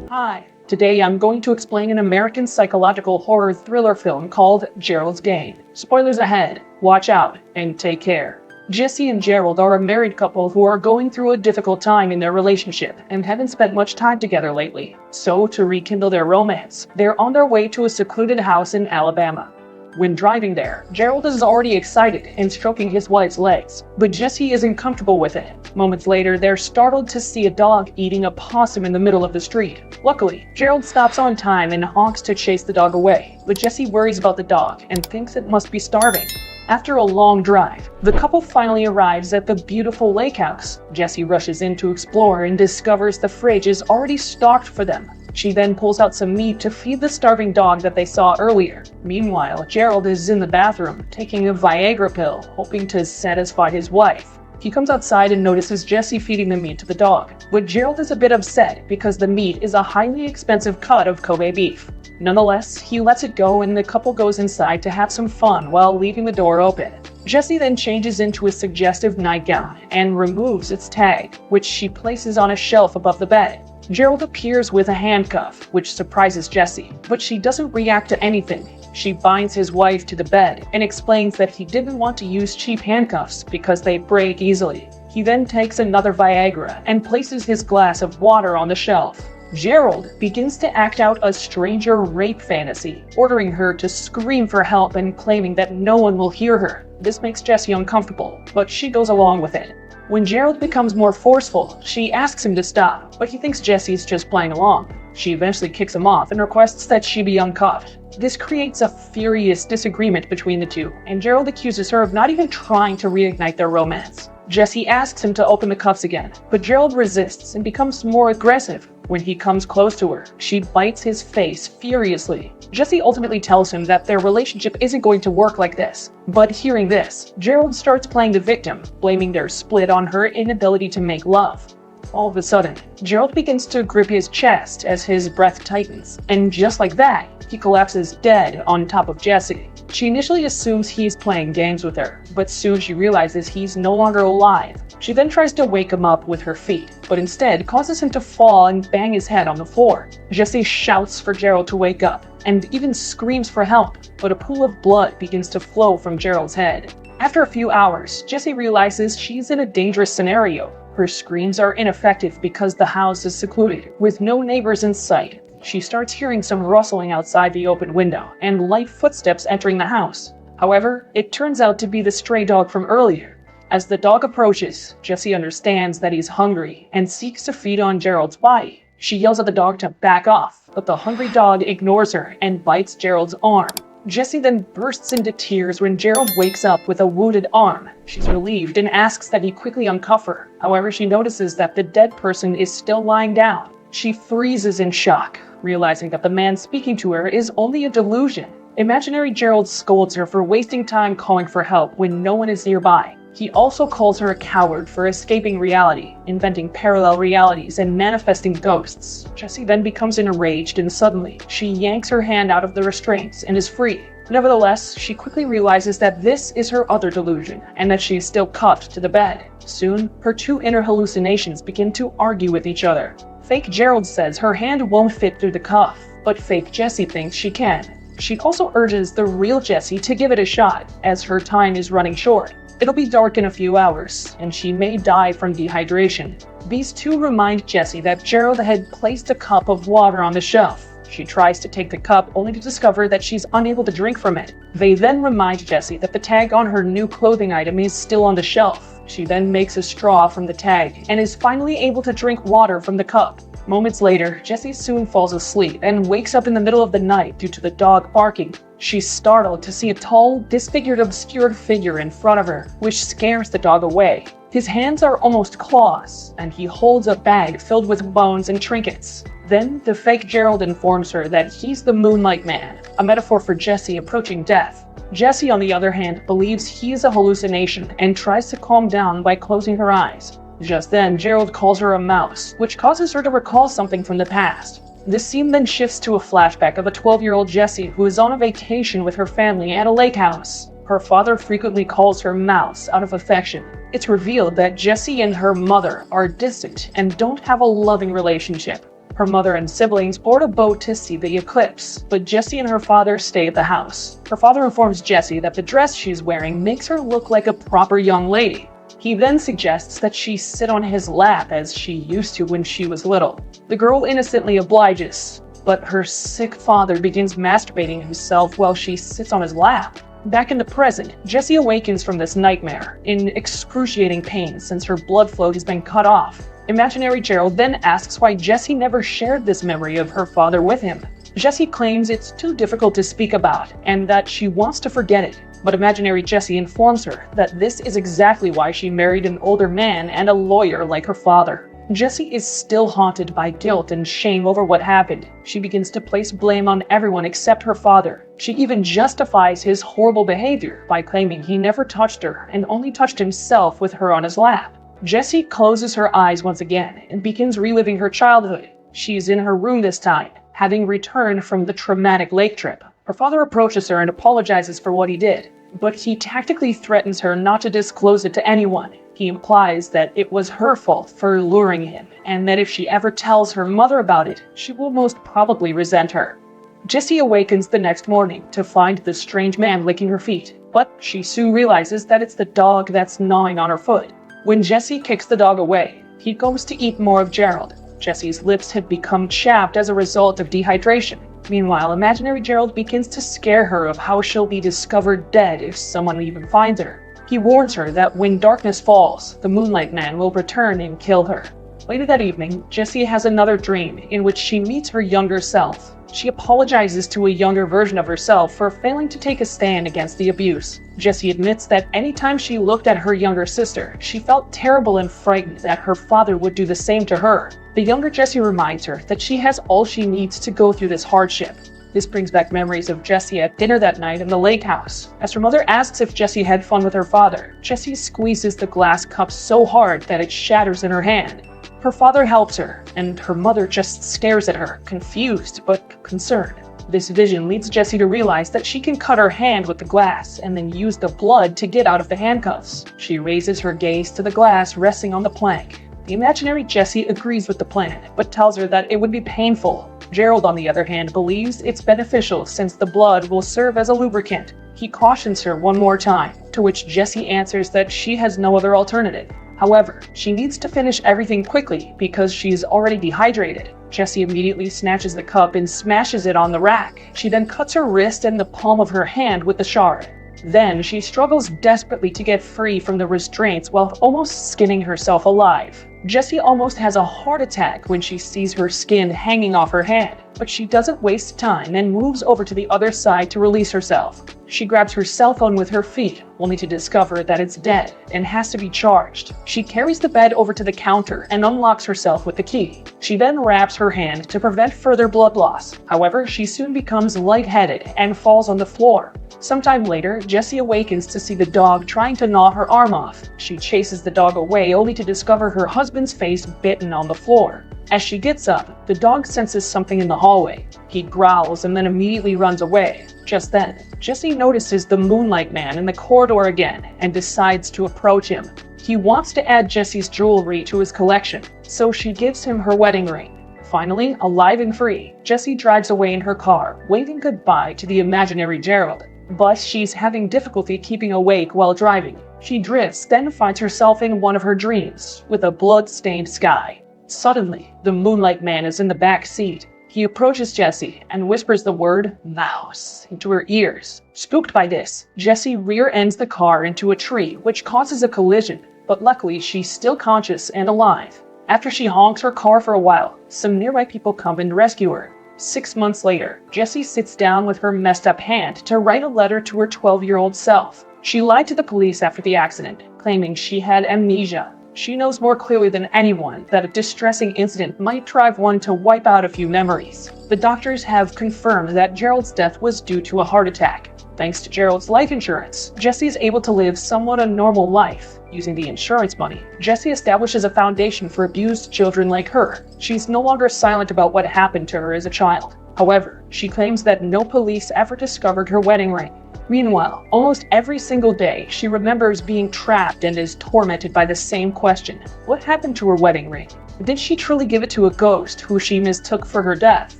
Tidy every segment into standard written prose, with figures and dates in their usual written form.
Hi, today I'm going to explain an American psychological horror thriller film called Gerald's Game. Spoilers ahead, watch out, and take care. Jessie and Gerald are a married couple who are going through a difficult time in their relationship and haven't spent much time together lately. So, to rekindle their romance, they're on their way to a secluded house in Alabama. When driving there, Gerald is already excited and stroking his wife's legs, but Jessie isn't comfortable with it. Moments later, they're startled to see a dog eating a possum in the middle of the street. Luckily, Gerald stops on time and honks to chase the dog away, but Jessie worries about the dog and thinks it must be starving. After a long drive, the couple finally arrives at the beautiful lake house. Jessie rushes in to explore and discovers the fridge is already stocked for them. She then pulls out some meat to feed the starving dog that they saw earlier. Meanwhile, Gerald is in the bathroom, taking a Viagra pill, hoping to satisfy his wife. He comes outside and notices Jessie feeding the meat to the dog, but Gerald is a bit upset because the meat is a highly expensive cut of Kobe beef. Nonetheless, he lets it go and the couple goes inside to have some fun while leaving the door open. Jessie then changes into a suggestive nightgown and removes its tag, which she places on a shelf above the bed. Gerald appears with a handcuff, which surprises Jessie, but she doesn't react to anything. She binds his wife to the bed and explains that he didn't want to use cheap handcuffs because they break easily. He then takes another Viagra and places his glass of water on the shelf. Gerald begins to act out a stranger rape fantasy, ordering her to scream for help and claiming that no one will hear her. This makes Jessie uncomfortable, but she goes along with it. When Gerald becomes more forceful, she asks him to stop, but he thinks Jessie's just playing along. She eventually kicks him off and requests that she be uncuffed. This creates a furious disagreement between the two, and Gerald accuses her of not even trying to reignite their romance. Jessie asks him to open the cuffs again, but Gerald resists and becomes more aggressive. When he comes close to her, she bites his face furiously. Jessie ultimately tells him that their relationship isn't going to work like this. But hearing this, Gerald starts playing the victim, blaming their split on her inability to make love. All of a sudden, Gerald begins to grip his chest as his breath tightens, and just like that, he collapses dead on top of Jessie. She initially assumes he's playing games with her, but soon she realizes he's no longer alive. She then tries to wake him up with her feet, but instead causes him to fall and bang his head on the floor. Jessie shouts for Gerald to wake up, and even screams for help, but a pool of blood begins to flow from Gerald's head. After a few hours, Jessie realizes she's in a dangerous scenario. Her screams are ineffective because the house is secluded, with no neighbors in sight. She starts hearing some rustling outside the open window, and light footsteps entering the house. However, it turns out to be the stray dog from earlier. As the dog approaches, Jessie understands that he's hungry and seeks to feed on Gerald's body. She yells at the dog to back off, but the hungry dog ignores her and bites Gerald's arm. Jessie then bursts into tears when Gerald wakes up with a wounded arm. She's relieved and asks that he quickly uncuff her. However, she notices that the dead person is still lying down. She freezes in shock, realizing that the man speaking to her is only a delusion. Imaginary Gerald scolds her for wasting time calling for help when no one is nearby. He also calls her a coward for escaping reality, inventing parallel realities and manifesting ghosts. Jessie then becomes enraged and suddenly, she yanks her hand out of the restraints and is free. Nevertheless, she quickly realizes that this is her other delusion, and that she is still cuffed to the bed. Soon, her two inner hallucinations begin to argue with each other. Fake Gerald says her hand won't fit through the cuff, but fake Jessie thinks she can. She also urges the real Jessie to give it a shot, as her time is running short. It'll be dark in a few hours, and she may die from dehydration. These two remind Jessie that Gerald had placed a cup of water on the shelf. She tries to take the cup only to discover that she's unable to drink from it. They then remind Jessie that the tag on her new clothing item is still on the shelf. She then makes a straw from the tag and is finally able to drink water from the cup. Moments later, Jessie soon falls asleep and wakes up in the middle of the night due to the dog barking. She's startled to see a tall, disfigured, obscured figure in front of her, which scares the dog away. His hands are almost claws, and he holds a bag filled with bones and trinkets. Then, the fake Gerald informs her that he's the Moonlight Man, a metaphor for Jessie approaching death. Jessie, on the other hand, believes he is a hallucination and tries to calm down by closing her eyes. Just then, Gerald calls her a mouse, which causes her to recall something from the past. This scene then shifts to a flashback of a 12-year-old Jessie who is on a vacation with her family at a lake house. Her father frequently calls her Mouse out of affection. It's revealed that Jessie and her mother are distant and don't have a loving relationship. Her mother and siblings board a boat to see the eclipse, but Jessie and her father stay at the house. Her father informs Jessie that the dress she's wearing makes her look like a proper young lady. He then suggests that she sit on his lap as she used to when she was little. The girl innocently obliges, but her sick father begins masturbating himself while she sits on his lap. Back in the present, Jessie awakens from this nightmare in excruciating pain since her blood flow has been cut off. Imaginary Gerald then asks why Jessie never shared this memory of her father with him. Jessie claims it's too difficult to speak about and that she wants to forget it. But imaginary Jessie informs her that this is exactly why she married an older man and a lawyer like her father. Jessie is still haunted by guilt and shame over what happened. She begins to place blame on everyone except her father. She even justifies his horrible behavior by claiming he never touched her and only touched himself with her on his lap. Jessie closes her eyes once again and begins reliving her childhood. She is in her room this time, having returned from the traumatic lake trip. Her father approaches her and apologizes for what he did, but he tactically threatens her not to disclose it to anyone. He implies that it was her fault for luring him, and that if she ever tells her mother about it, she will most probably resent her. Jessie awakens the next morning to find the strange man licking her feet, but she soon realizes that it's the dog that's gnawing on her foot. When Jessie kicks the dog away, he goes to eat more of Gerald. Jessie's lips have become chapped as a result of dehydration. Meanwhile, imaginary Gerald begins to scare her of how she'll be discovered dead if someone even finds her. He warns her that when darkness falls, the Moonlight Man will return and kill her. Later that evening, Jessie has another dream in which she meets her younger self. She apologizes to a younger version of herself for failing to take a stand against the abuse. Jessie admits that anytime she looked at her younger sister, she felt terrible and frightened that her father would do the same to her. The younger Jessie reminds her that she has all she needs to go through this hardship. This brings back memories of Jessie at dinner that night in the lake house. As her mother asks if Jessie had fun with her father, Jessie squeezes the glass cup so hard that it shatters in her hand. Her father helps her, and her mother just stares at her, confused but concerned. This vision leads Jessie to realize that she can cut her hand with the glass and then use the blood to get out of the handcuffs. She raises her gaze to the glass resting on the plank. The imaginary Jessie agrees with the plan, but tells her that it would be painful. Gerald, on the other hand, believes it's beneficial since the blood will serve as a lubricant. He cautions her one more time, to which Jessie answers that she has no other alternative. However, she needs to finish everything quickly because she's already dehydrated. Jessie immediately snatches the cup and smashes it on the rack. She then cuts her wrist and the palm of her hand with the shard. Then she struggles desperately to get free from the restraints while almost skinning herself alive. Jessie almost has a heart attack when she sees her skin hanging off her hand, but she doesn't waste time and moves over to the other side to release herself. She grabs her cell phone with her feet, only to discover that it's dead and has to be charged. She carries the bed over to the counter and unlocks herself with the key. She then wraps her hand to prevent further blood loss. However, she soon becomes lightheaded and falls on the floor. Sometime later, Jessie awakens to see the dog trying to gnaw her arm off. She chases the dog away only to discover her husband's face bitten on the floor. As she gets up, the dog senses something in the hallway. He growls and then immediately runs away. Just then, Jessie notices the Moonlight Man in the corridor again and decides to approach him. He wants to add Jessie's jewelry to his collection, so she gives him her wedding ring. Finally, alive and free, Jessie drives away in her car, waving goodbye to the imaginary Gerald. But she's having difficulty keeping awake while driving. She drifts, then finds herself in one of her dreams, with a blood-stained sky. Suddenly, the Moonlight Man is in the back seat. He approaches Jessie and whispers the word mouse into her ears. Spooked by this, Jessie rear-ends the car into a tree, which causes a collision, but luckily she's still conscious and alive. After she honks her car for a while, some nearby people come and rescue her. 6 months later, Jessie sits down with her messed up hand to write a letter to her 12-year-old self. She lied to the police after the accident, claiming she had amnesia. She knows more clearly than anyone that a distressing incident might drive one to wipe out a few memories. The doctors have confirmed that Gerald's death was due to a heart attack. Thanks to Gerald's life insurance, Jessie is able to live somewhat a normal life. Using the insurance money, Jessie establishes a foundation for abused children like her. She's no longer silent about what happened to her as a child. However, she claims that no police ever discovered her wedding ring. Meanwhile, almost every single day, she remembers being trapped and is tormented by the same question: what happened to her wedding ring? Did she truly give it to a ghost who she mistook for her death?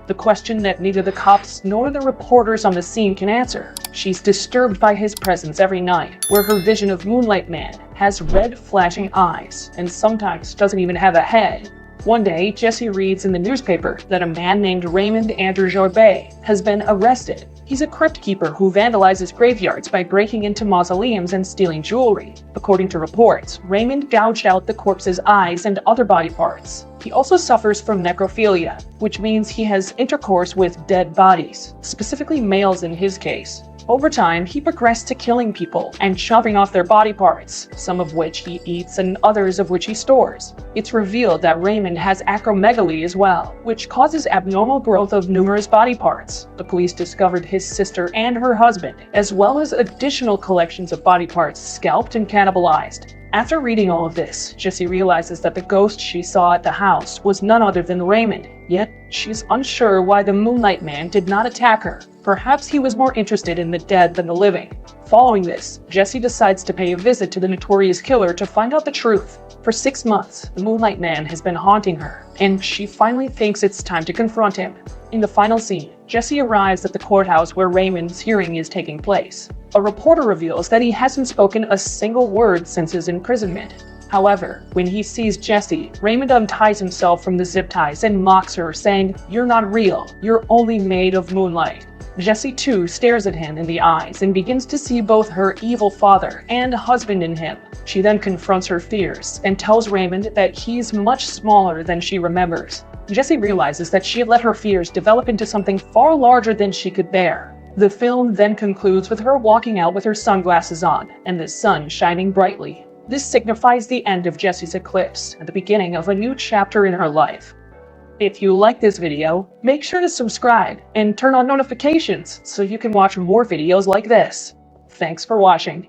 The question that neither the cops nor the reporters on the scene can answer. She's disturbed by his presence every night, where her vision of Moonlight Man has red flashing eyes and sometimes doesn't even have a head. One day, Jessie reads in the newspaper that a man named Raymond Andrew Jorbet has been arrested. He's a crypt keeper who vandalizes graveyards by breaking into mausoleums and stealing jewelry. According to reports, Raymond gouged out the corpse's eyes and other body parts. He also suffers from necrophilia, which means he has intercourse with dead bodies, specifically males in his case. Over time, he progressed to killing people and chopping off their body parts, some of which he eats and others of which he stores. It's revealed that Raymond has acromegaly as well, which causes abnormal growth of numerous body parts. The police discovered his sister and her husband, as well as additional collections of body parts scalped and cannibalized. After reading all of this, Jessie realizes that the ghost she saw at the house was none other than Raymond, yet she's unsure why the Moonlight Man did not attack her. Perhaps he was more interested in the dead than the living. Following this, Jessie decides to pay a visit to the notorious killer to find out the truth. For 6 months, the Moonlight Man has been haunting her, and she finally thinks it's time to confront him. In the final scene, Jessie arrives at the courthouse where Raymond's hearing is taking place. A reporter reveals that he hasn't spoken a single word since his imprisonment. However, when he sees Jessie, Raymond unties himself from the zip ties and mocks her, saying, "You're not real, you're only made of moonlight." Jessie too stares at him in the eyes and begins to see both her evil father and husband in him. She then confronts her fears and tells Raymond that he's much smaller than she remembers. Jessie realizes that she had let her fears develop into something far larger than she could bear. The film then concludes with her walking out with her sunglasses on and the sun shining brightly. This signifies the end of Jessie's eclipse and the beginning of a new chapter in her life. If you like this video, make sure to subscribe and turn on notifications so you can watch more videos like this. Thanks for watching.